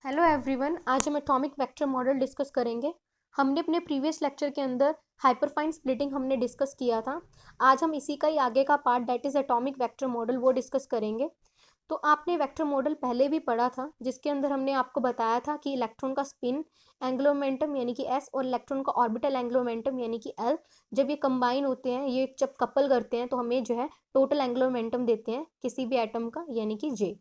Hello everyone, आज हम atomic vector model discuss करेंगे। हमने अपने प्रीवियस लेक्चर के अंदर हाइपरफाइन स्प्लिटिंग हमने डिस्कस किया था। आज हम इसी का ही आगे का part that is atomic vector model वो डिस्कस करेंगे। तो आपने वेक्टर मॉडल पहले भी पढ़ा था, जिसके अंदर हमने आपको बताया था कि इलेक्ट्रॉन का स्पिन एंगुलर मोमेंटम यानी कि एस और इलेक्ट्रॉन का ऑर्बिटल एंगुलर मोमेंटम यानी कि एल, जब ये कंबाइन होते हैं, ये जब कपल करते हैं तो हमें जो है टोटल एंगुलर मोमेंटम देते हैं किसी भी एटम का यानी कि जे।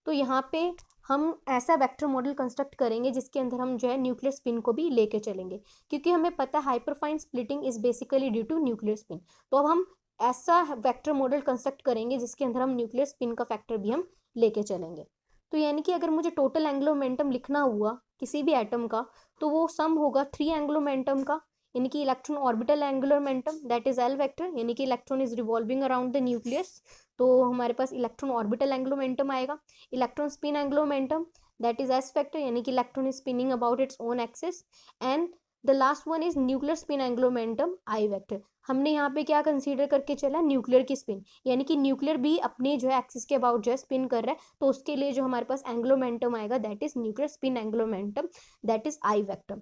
तो यहाँ पे हम ऐसा वेक्टर मॉडल कंस्ट्रक्ट करेंगे जिसके अंदर हम जो है न्यूक्लियर स्पिन को भी लेके चलेंगे, क्योंकि हमें पता है hyperfine splitting is basically due to nuclear spin. तो अब हम ऐसा वेक्टर मॉडल कंस्ट्रक्ट करेंगे जिसके अंदर हम न्यूक्लियर स्पिन का फैक्टर भी हम लेके चलेंगे। तो यानी कि अगर मुझे टोटल एंगुलर मोमेंटम लिखना हुआ किसी भी एटम का, तो वो सम होगा 3 एंगुलर मोमेंटम का, यानी कि electron orbital angular momentum that is L vector, यानी कि electron is revolving around the nucleus, तो हमारे पास इलेक्ट्रॉन ऑर्बिटल एंगुलर मोमेंटम आएगा। Electron spin angular momentum that is S vector, यानी कि electron is spinning about its own axis. And the last one is nuclear spin angular momentum I vector. हमने यहाँ पे क्या consider करके चला, nuclear की स्पिन, यानी कि न्यूक्लियर भी अपने जो है एक्सिस के अबाउट जो है स्पिन कर रहा है, तो उसके लिए जो हमारे पास एंगुलर मोमेंटम आएगा that is nuclear spin angular momentum that is I vector.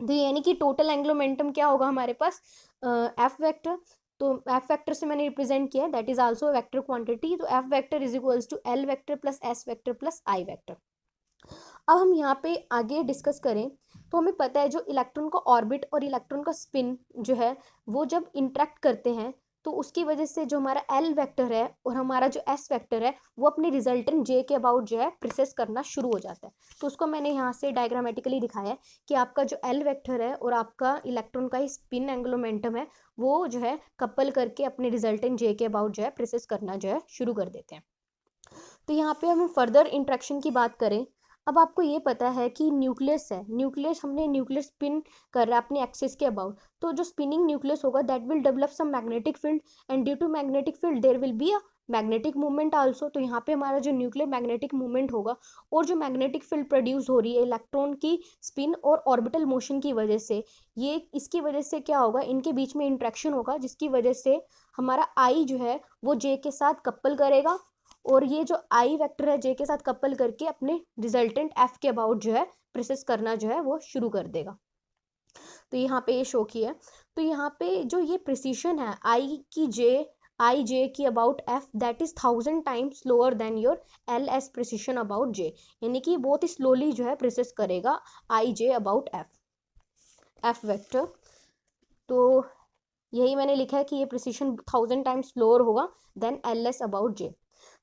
तो यानी कि टोटल एंगुलर मोमेंटम क्या होगा हमारे पास, एफ वेक्टर। तो एफ वेक्टर से मैंने रिप्रेजेंट किया, that is also vector quantity. तो F vector is equals to L vector plus S vector plus I vector. अब हम यहाँ पे आगे डिस्कस करें तो हमें पता है जो इलेक्ट्रॉन का ऑर्बिट और इलेक्ट्रॉन का स्पिन जो है वो जब इंटरेक्ट करते हैं, तो उसकी वजह से जो हमारा एल वेक्टर है और हमारा जो एस वेक्टर है वो अपने रिजल्टेंट जे के अबाउट जो है प्रोसेस करना शुरू हो जाता है। तो उसको मैंने यहाँ से डायग्रामेटिकली दिखाया है कि आपका जो एल वेक्टर है और आपका इलेक्ट्रॉन का ही स्पिन एंगुलर मोमेंटम है वो जो है कपल करके अपने रिजल्टेंट जे के अबाउट जो है प्रोसेस करना जो है शुरू कर देते हैं। तो यहाँ पे हम फर्दर इंट्रैक्शन की बात करें। अब आपको ये पता है कि न्यूक्लियस है, न्यूक्लियस हमने न्यूक्लियस स्पिन कर रहा है अपने एक्सिस के अबाउट, तो जो स्पिनिंग न्यूक्लियस होगा that will develop some magnetic field, and due to magnetic field there will be a magnetic movement also. तो यहाँ पे हमारा जो न्यूक्लियर मैग्नेटिक मूवमेंट होगा और जो मैग्नेटिक फील्ड प्रोड्यूस हो रही है इलेक्ट्रॉन की स्पिन और ऑर्बिटल मोशन की वजह से, ये इसकी वजह से क्या होगा, इनके बीच में इंट्रैक्शन होगा जिसकी वजह से हमारा आई जो है वो जे के साथ कपल करेगा, और ये जो आई वेक्टर है जे के साथ कपल करके अपने रिजल्टेंट एफ के अबाउट जो है प्रोसेस करना जो है वो शुरू कर देगा। तो यहाँ पे ये शो किया है। तो यहाँ पे जो ये प्रिसीशन है आई जे की about F that is 1000 times slower than your L S precision about J, यानी कि बहुत ही स्लोली जो है प्रोसेस करेगा I J about F vector. तो यही मैंने लिखा है कि ये प्रिसीशन 1000 टाइम्स स्लोअर होगा than L S about J.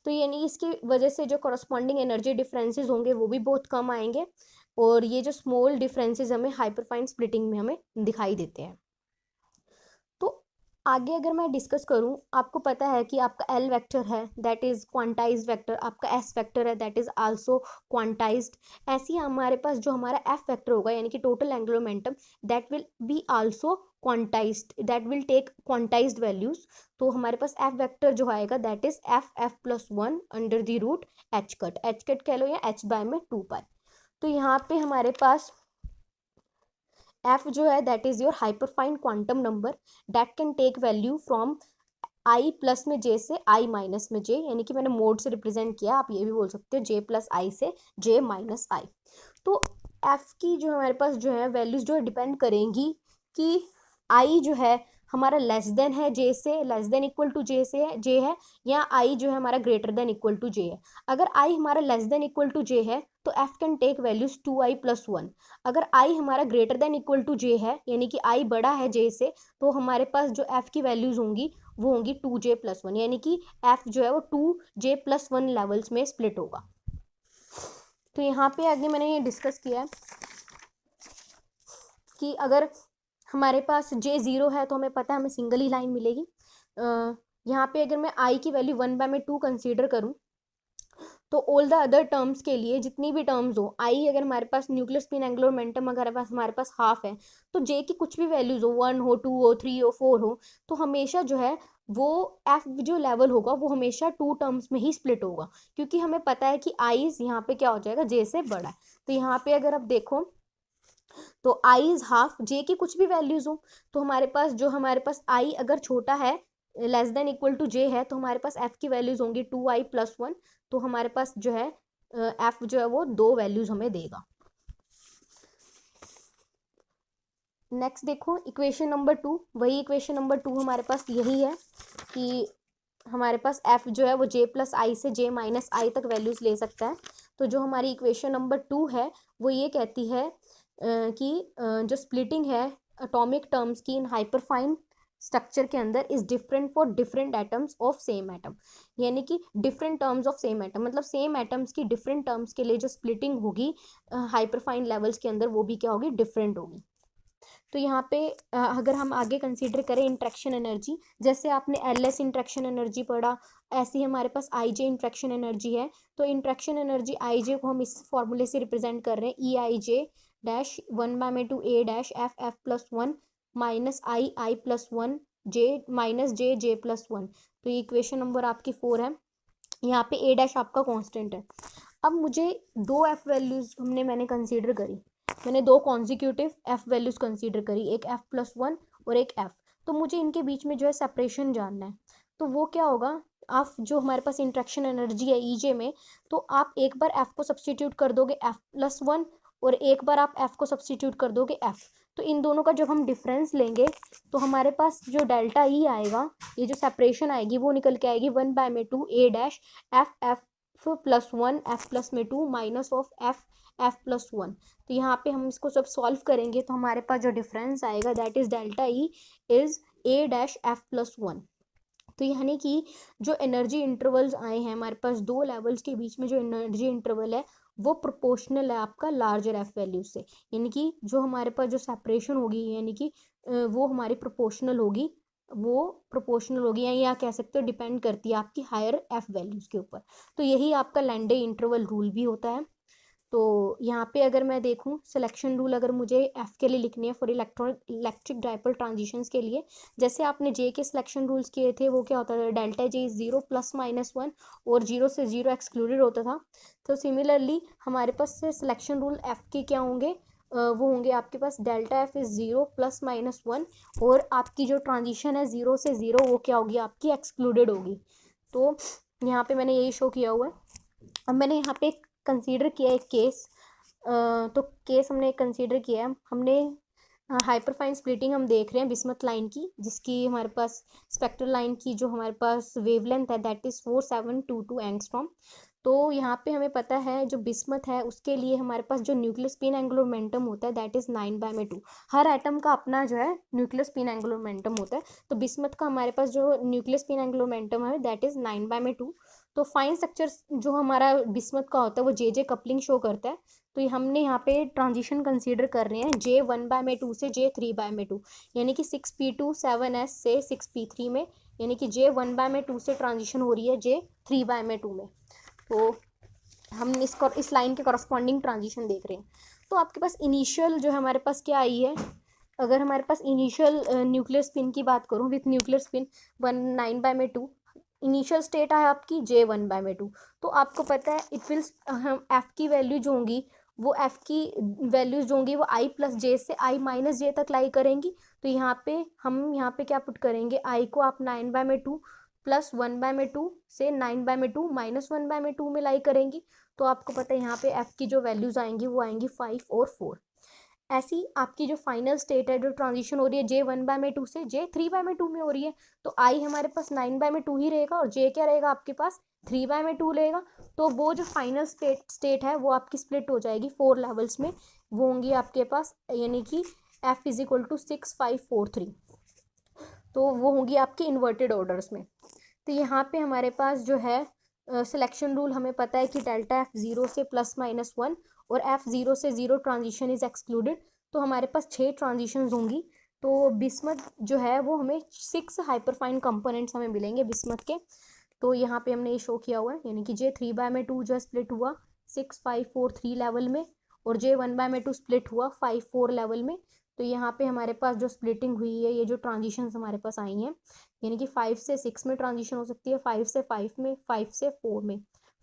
तो यानी इसकी वजह से जो करस्पॉन्डिंग एनर्जी डिफरेंसेस होंगे वो भी बहुत कम आएंगे, और ये जो स्मॉल डिफरेंसेस हमें हाइपरफाइन स्प्लिटिंग में हमें दिखाई देते हैं। तो आगे अगर मैं डिस्कस करूं, आपको पता है कि आपका एल वेक्टर है दैट इज क्वांटाइज्ड वेक्टर, आपका एस वेक्टर है दैट इज आल्सो क्वांटाइज्ड। ऐसे ही हमारे पास जो हमारा एफ वेक्टर होगा यानी कि total angular momentum that will be also quantized, that will take quantized values. तो हमारे पास एफ वेक्टर जो आएगा that is F plus 1 under the root h cut कह लो या एच बाय में 2 पाई। तो यहाँ पे हमारे पास एफ जो है that is your hyperfine quantum number that can take value from I plus में जे से आई माइनस में जे, यानी कि मैंने मोड से रिप्रेजेंट किया, आप ये भी बोल सकते हो जे प्लस आई से जे माइनस आई। तो एफ की जो हमारे पास जो है वैल्यूज जो है डिपेंड करेंगी कि आई जो है हमारा लेस देन है जे से, less than equal to J से जे है, या आई जो है हमारा greater than equal to J है। अगर आई हमारा less than equal to J है तो F can take values 2i plus 1। अगर आई हमारा greater than equal to J है यानी कि आई बड़ा है जे से, तो हमारे पास जो एफ की वैल्यूज होंगी वो होंगी 2j प्लस 1, यानी कि एफ जो है वो 2j प्लस 1 लेवल्स में स्प्लिट होगा। तो यहाँ पे आगे मैंने ये डिस्कस किया है कि अगर हमारे पास जे 0 है तो हमें पता है हमें सिंगल ही लाइन मिलेगी। यहाँ पे अगर मैं आई की वैल्यू 1/2 कंसीडर करूँ तो ऑल द अदर टर्म्स के लिए जितनी भी टर्म्स हो, आई अगर हमारे पास न्यूक्लियर स्पिन एंगुलर मोमेंटम अगर हमारे पास हाफ है, तो जे की कुछ भी वैल्यूज हो 1 हो 2 हो 3 हो 4 हो, तो हमेशा जो है वो एफ जो लेवल होगा वो हमेशा 2 टर्म्स में ही स्प्लिट होगा, क्योंकि हमें पता है कि आई यहाँ पे क्या हो जाएगा जे से बड़ा है। तो यहाँ पे अगर आप देखो तो आई इज हाफ, जे की कुछ भी वैल्यूज हो, तो हमारे पास आई अगर छोटा है less than equal to J है तो हमारे पास एफ की वैल्यूज होंगी 2i प्लस 1। तो हमारे पास जो है एफ जो है वो 2 वैल्यूज हमें देगा। नेक्स्ट देखो इक्वेशन नंबर 2, वही इक्वेशन नंबर 2 हमारे पास यही है कि हमारे पास f जो है वो j प्लस आई से j माइनस आई तक वैल्यूज ले सकता है। तो जो हमारी इक्वेशन नंबर 2 है वो ये कहती है कि जो स्प्लिटिंग है एटॉमिक टर्म्स की इन हाइपरफाइन स्ट्रक्चर के अंदर is different for different atoms of same atom, यानी कि different terms of same atom, मतलब सेम एटम्स की डिफरेंट टर्म्स के लिए जो स्प्लिटिंग होगी हाइपरफाइन लेवल्स के अंदर वो भी क्या होगी, डिफरेंट होगी। तो यहाँ पे अगर हम आगे कंसीडर करें इंट्रैक्शन एनर्जी, जैसे आपने एलएस इंट्रैक्शन एनर्जी पढ़ा, ऐसे ही हमारे पास आई जे इंट्रैक्शन एनर्जी है। तो इंट्रैक्शन एनर्जी आई जे को हम इस फॉर्मूले से रिप्रेजेंट कर रहे हैं, E I J dash 1/2 A dash F F plus 1 minus I plus 1 J minus J plus 1। तो ये इक्वेशन नंबर आपकी 4 है। यहाँ पे ए डैश आपका कांस्टेंट है। अब मुझे दो एफ वैल्यूज मैंने कंसीडर करी, मैंने दो कॉन्जिक्यूटिव एफ वैल्यूज कंसीडर करी, एक एफ प्लस 1 और एक एफ। तो मुझे इनके बीच में जो है सेपरेशन जानना है। तो वो क्या होगा, आप जो हमारे पास इंट्रैक्शन एनर्जी है ईजे में, तो आप एक बार एफ को सब्सटीट्यूट कर दोगे एफ प्लस 1 और एक बार आप एफ को सब्सटीट्यूट कर दोगे एफ। तो इन दोनों का जब हम डिफरेंस लेंगे तो हमारे पास जो डेल्टा ई आएगा, ये जो सेपरेशन आएगी वो निकल के आएगी 1/2 A dash F F plus 1 F plus में 2 minus of F F plus 1। तो यहाँ पे हम इसको सब सॉल्व करेंगे तो हमारे पास जो डिफरेंस आएगा that is delta E is a dash F plus 1। तो यानी कि जो एनर्जी इंटरवल्स आए हैं हमारे पास, दो लेवल्स के बीच में जो एनर्जी इंटरवल है वो प्रोपोर्शनल है आपका लार्जर एफ वैल्यू से, यानी कि जो हमारे पास जो सेपरेशन होगी यानी कि वो हमारी प्रोपोर्शनल होगी, या कह सकते हो डिपेंड करती है आपकी हायर एफ वैल्यूज के ऊपर। तो यही आपका लैंडे इंटरवल रूल भी होता है। तो यहाँ पे अगर मैं देखूँ सिलेक्शन रूल अगर मुझे एफ के लिए लिखनी है फॉर इलेक्ट्रिक डाइपोल ट्रांजिशंस के लिए, जैसे आपने जे के सिलेक्शन रूल्स किए थे वो क्या होता था, डेल्टा जे 0 प्लस माइनस 1 और 0 से 0 एक्सक्लूडेड होता था। तो सिमिलरली हमारे पास सिलेक्शन रूल एफ के क्या होंगे, वो होंगे आपके पास delta F is 0 plus minus 1 और आपकी जो ट्रांजिशन है 0 से 0 वो क्या होगी, आपकी एक्सक्लूडेड होगी। तो यहाँ पे मैंने यही शो किया हुआ है। अब मैंने यहाँ पे कंसीडर किया एक केस, तो केस हमने कंसीडर किया है, हमने हाइपरफाइन स्प्लिटिंग हम देख रहे हैं बिस्मथ लाइन की, जिसकी हमारे पास स्पेक्ट्रल लाइन की जो हमारे पास वेवलेंथ है दैट इज़ 4722 एंगस्ट्रॉम। तो यहाँ पे हमें पता है जो बिस्मथ है उसके लिए हमारे पास जो न्यूक्लियर स्पिन एंगुलर मोमेंटम होता है दैट इज़ 9/2। हर एटम का अपना जो है न्यूक्लियर स्पिन एंगुलर मोमेंटम होता है, तो बिस्मथ का हमारे पास जो न्यूक्लियर स्पिन एंगुलर मोमेंटम है दैट इज़ 9/2। तो फाइन स्ट्रक्चर जो हमारा बिस्मथ का होता है वो जे कपलिंग शो करता है। तो ये हमने यहाँ पे ट्रांजिशन कंसीडर कर रहे हैं जे 1/2 से जे 3/2, यानी कि 6p2 7s से 6p3 में, यानी कि जे 1/2 से ट्रांजिशन हो रही है जे 3/2 में। तो हम इस लाइन के कॉरस्पॉन्डिंग ट्रांजिशन देख रहे हैं। तो आपके पास इनिशियल जो हमारे पास क्या आई है, अगर हमारे पास इनिशियल न्यूक्लियर स्पिन की बात करूँ with nuclear spin 9/2, initial state है आपकी जे 1/2। तो आपको पता है इट विल एफ की वैल्यू जो होंगी वो एफ की वैल्यूज जो होंगी वो आई प्लस जे से आई माइनस जे तक लाई करेंगी। तो यहाँ पे क्या पुट करेंगे, आई को आप 9/2 प्लस 1/2 से 9/2 माइनस 1/2 में लाई करेंगी। तो आपको पता है यहाँ पे एफ की जो वैल्यूज आएंगी वो आएंगी 5 और 4। ऐसी आपकी जो फाइनल स्टेट है जो ट्रांजिशन हो रही है जे 1/2 से जे 3/2 में हो रही है, तो आई हमारे पास 9/2 ही रहेगा और जे क्या रहेगा आपके पास 3/2 रहेगा। तो वो जो फाइनल स्टेट है वो आपकी स्प्लिट हो जाएगी 4 लेवल्स में, वो होंगी आपके पास, यानी कि एफ इज इक्वल टू 6 5 4 3। तो वो होंगी आपकी इन्वर्टेड ऑर्डर्स में। तो यहाँ पे हमारे पास जो है सिलेक्शन रूल हमें पता है कि डेल्टा एफ 0 से प्लस माइनस 1 और एफ 0 से 0 ट्रांजिशन इज एक्सक्लूडेड। तो हमारे पास 6 ट्रांजिशन होंगी। तो बिस्मथ जो है वो हमें 6 हाइपरफाइन कंपोनेंट्स हमें मिलेंगे बिस्मथ के। तो यहाँ पे हमने ये शो किया हुआ है, यानी कि जे 3/2 जो स्प्लिट हुआ 6 5 4 3 लेवल में और जे 1/2 स्प्लिट हुआ 5 4 लेवल में। तो यहाँ पे हमारे पास जो स्प्लिटिंग हुई है, ये जो ट्रांजिशन हमारे पास आई हैं, यानी कि 5 से 6 में ट्रांजिशन हो सकती है, 5 से 5 में, 5 से 4 में,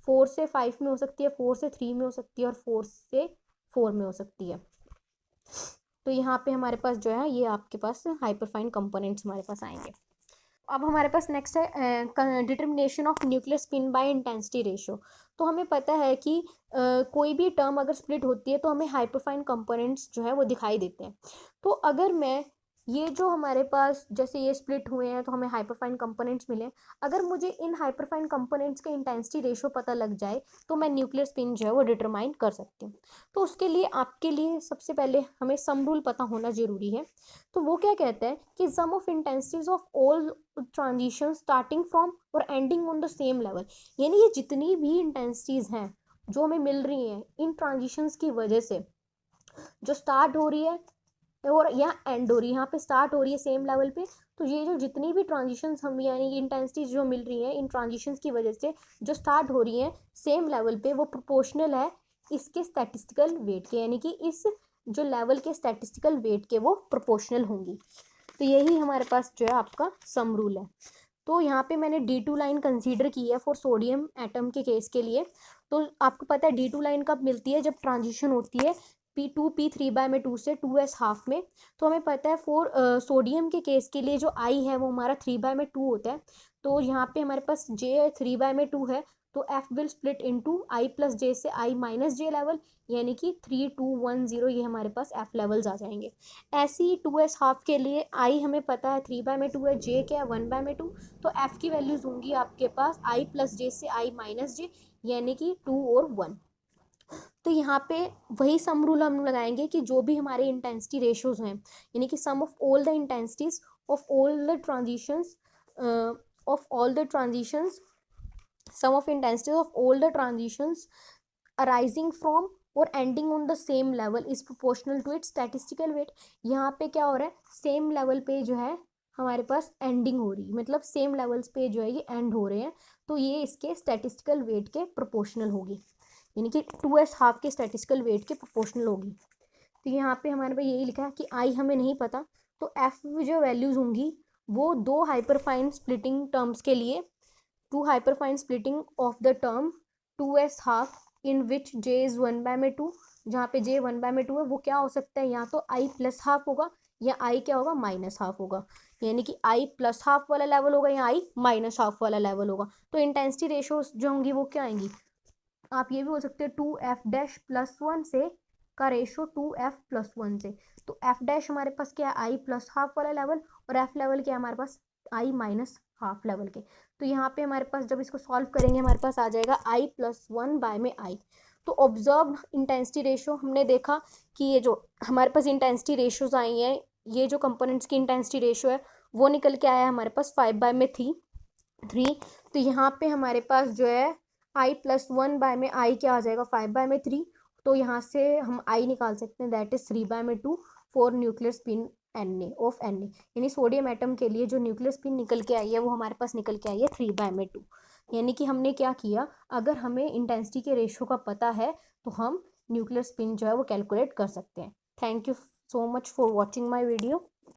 4 से 5 में हो सकती है, 4 से 3 में हो सकती है और 4 से 4 में हो सकती है। तो यहाँ पे हमारे पास जो है ये आपके पास हाइपरफाइन कंपोनेंट्स हमारे पास आएंगे। अब हमारे पास नेक्स्ट है determination of nuclear spin by intensity ratio. तो हमें पता है कि कोई भी टर्म अगर स्प्लिट होती है तो हमें हाइपरफाइन कंपोनेंट्स जो है वो दिखाई देते हैं। तो अगर मैं ये जो हमारे पास जैसे ये स्प्लिट हुए हैं तो हमें हाइपरफाइन कंपोनेंट्स मिले, अगर मुझे इन हाइपरफाइन कंपोनेंट्स के इंटेंसिटी रेशियो पता लग जाए तो मैं न्यूक्लियर स्पिन जो है वो डिटरमाइन कर सकती हूँ। तो उसके लिए आपके लिए सबसे पहले हमें सम रूल पता होना जरूरी है। तो वो क्या कहता है कि sum of intensities of all transition starting from और ending on the same level, यानी ये जितनी भी इंटेंसिटीज हैं जो हमें मिल रही हैं इन ट्रांजिशंस की वजह से, जो स्टार्ट हो रही है और यहाँ एंड हो रही है, यहाँ पे स्टार्ट हो रही है सेम लेवल पे, तो ये जो जितनी भी ट्रांजिशंस हम यानी इंटेंसिटीज जो मिल रही हैं इन ट्रांजिशंस की वजह से जो स्टार्ट हो रही हैं सेम लेवल पे, वो प्रोपोर्शनल है इसके स्टैटिस्टिकल वेट के, यानी कि इस जो लेवल के स्टैटिस्टिकल वेट के वो प्रोपोर्शनल होंगी। तो यही हमारे पास जो है आपका सम रूल है। तो यहाँ पे मैंने D2 लाइन कंसीडर की है फॉर सोडियम एटम के केस के लिए। तो आपको पता है D2 लाइन कब मिलती है, जब ट्रांजिशन होती है P3/2 से 2s हाफ में। तो हमें पता है फॉर सोडियम के केस के लिए जो I है वो हमारा 3/2 होता है। तो यहाँ पे हमारे पास J 3/2 है, तो F will split into I plus J से I माइनस J लेवल, यानी कि 3 2 1 0 ये हमारे पास F लेवल्स आ जाएंगे। ऐसे ही 2s हाफ के लिए I हमें पता है 3/2 है, J क्या है 1/2, तो F की वैल्यूज होंगी आपके पास I प्लस J से I माइनस J, यानी कि 2 और 1। तो यहाँ पे वही सम रूल हम लगाएंगे कि जो भी हमारे इंटेंसिटी रेशियोज हैं, यानी कि sum of all the intensities of all the transitions sum of intensities of all the transitions arising from और ending on the same level is proportional to its statistical weight. यहाँ पे क्या हो रहा है, सेम लेवल पे जो है हमारे पास एंडिंग हो रही है, मतलब सेम लेवल्स पे जो है ये एंड हो रहे हैं, तो ये इसके स्टैटिस्टिकल वेट के प्रोपोर्शनल होगी, यानी कि 2s हाफ के स्टैटिस्टिकल वेट के प्रोपोर्शनल होगी। तो यहाँ पे हमारे पास यही लिखा है कि आई हमें नहीं पता, तो एफ जो वैल्यूज होंगी वो दो हाइपरफाइन स्प्लिटिंग टर्म्स के लिए, to hyperfine splitting of the term 2s half in which j is 1/2, जहाँ पे j 1/2 है वो क्या हो सकता है, या तो i प्लस हाफ होगा या i क्या होगा माइनस हाफ होगा, यानी कि i प्लस हाफ वाला लेवल होगा या i माइनस हाफ वाला लेवल होगा। तो इंटेंसिटी रेशियो जो होंगी वो क्या आएंगी, आप ये भी बोल सकते हैं 2f'+1 से का रेशो 2f+1 से। तो f' हमारे पास क्या है i प्लस हाफ वाला लेवल, और f लेवल क्या है हमारे पास i माइनस हाफ लेवल के। तो यहाँ पे हमारे पास जब इसको सॉल्व करेंगे हमारे पास आ जाएगा i+1 बाय में i। तो ऑब्जर्व इंटेंसिटी रेशियो हमने देखा कि ये जो हमारे पास इंटेंसिटी रेशियोज आई हैं, ये जो कंपोनेंट्स की इंटेंसिटी रेशियो है वो निकल के आया है हमारे पास 5/3। तो यहाँ पे हमारे पास जो है i+1 बाय में i क्या आ जाएगा 5/3। तो यहाँ से हम i निकाल सकते हैं, that is 3/2 for nuclear spin Na, यानी सोडियम एटम के लिए जो न्यूक्लियर स्पिन निकल के आई है वो हमारे पास निकल के आई है 3/2। यानी कि हमने क्या किया, अगर हमें इंटेंसिटी के रेशियो का पता है तो हम न्यूक्लियर स्पिन जो है वो कैलकुलेट कर सकते हैं। Thank you so much for watching my video.